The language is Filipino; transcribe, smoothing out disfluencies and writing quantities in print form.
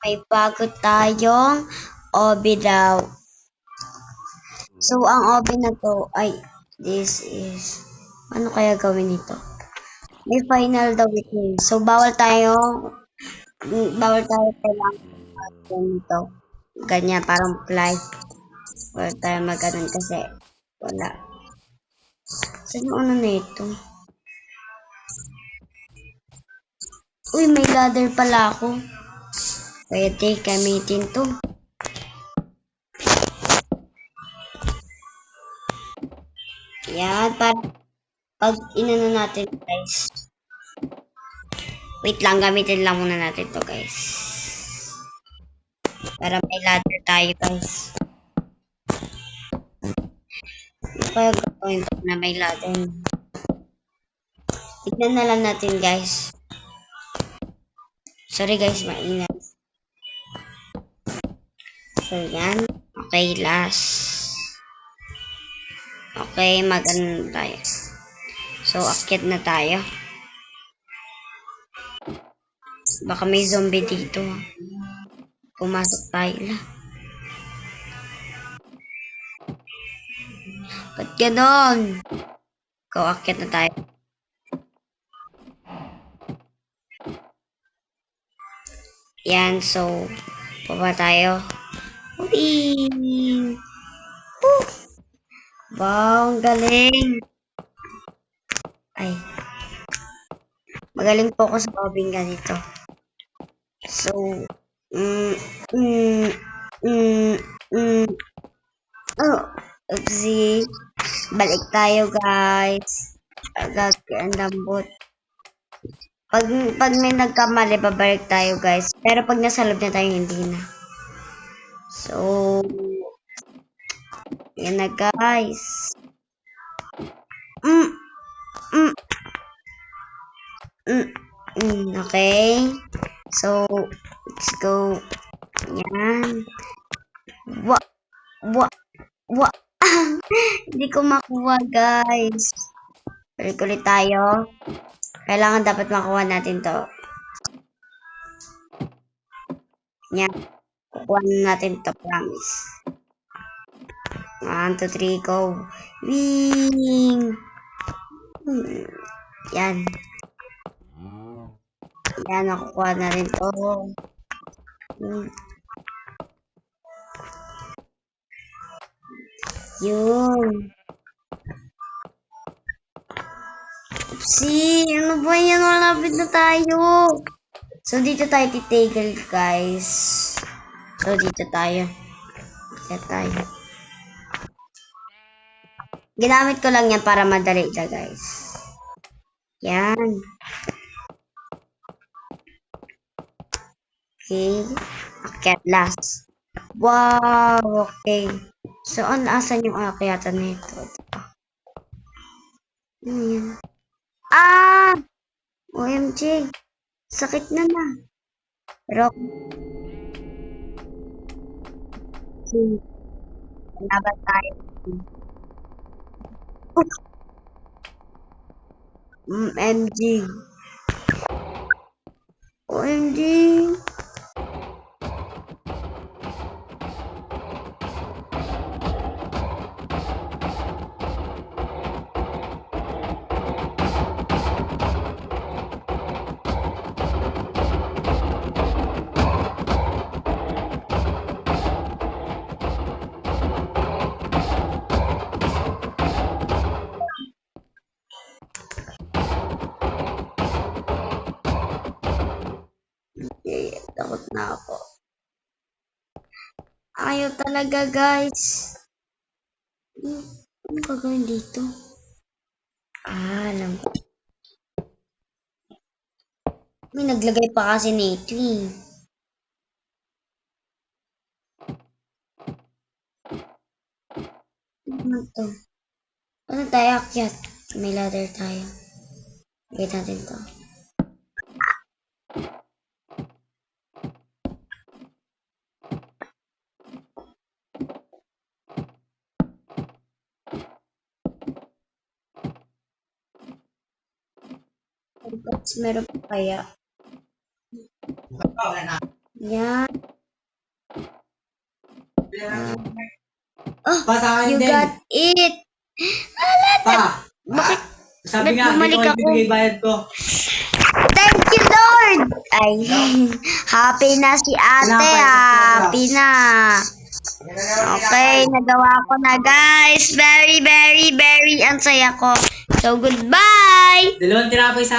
May bago tayong obi daw. So, ang obi na to ay, this is, ano kaya gawin nito? May final daw ito. So, bawal tayo kailangan ganito. Ganyan, parang fly. Bawal tayo maganon kasi wala. Saan yung ano na ito? Uy, may ladder pala ako. Pwede gamitin to. Yan, para pag inano natin guys. Wait lang, gamitin lang muna natin to guys. Para may ladder tayo guys. Ano kaya gagawin ko na may ladder? Tignan na lang natin guys. Sorry guys, maingay. So yan. Okay, last. Okay, mag-ano tayo. So, akyat na tayo. Baka may zombie dito. Pumasok tayo na. Ba't ganon? Go, akyat na tayo. Yan, so, baba tayo. Whee! Woo! Wow, ang galing. Ay. Magaling po ako sa bobbing ganito. So, oh, oopsie. Balik tayo, guys. Agad, ang lambot. Pag may nagkamali, babalik tayo, guys. Pero pag nasa loob na tayo, hindi na. So, yan na, guys. Okay. So, let's go. Yan. Wa, wa, wa. Hindi ko makuha, guys. Balik ulit tayo. Kailangan dapat makuha natin to. Yan. Kukuha natin to, promise. 1, 2, 3, go. Wing! Yan. Yan, nakukuha na rin to. Yun. Oopsie, ano ba yan? Malapit na tayo. So, dito tayo titigil, guys. So, dito tayo. Dito tayo. Ginamit ko lang yan para madali na, guys. Yan. Okay. Akyat last. Wow, okay. So, asan yung akyatan nito? Ano yan? Ah! OMG. Sakit na na. Pero, laban tayo. MG. OMG. Takot na ako. Ayaw talaga, guys. Ano gagawin dito? Alam ko. May naglagay pa kasi nito eh. Ano to? Ano tayo akyat? May ladder tayo. Lagay natin to. Meron pa kaya? Yan. Pa, sa akin You din. got it. Pa. Bakit? Sabi Ba't nga, bumalik dito ko ako? ibibigay bayad ko. Thank you, Lord! Ay, happy na si ate, happy na. Okay, nagawa ko na, guys. Very, very, very ang saya ko. So, goodbye! Dalawang tinapay sa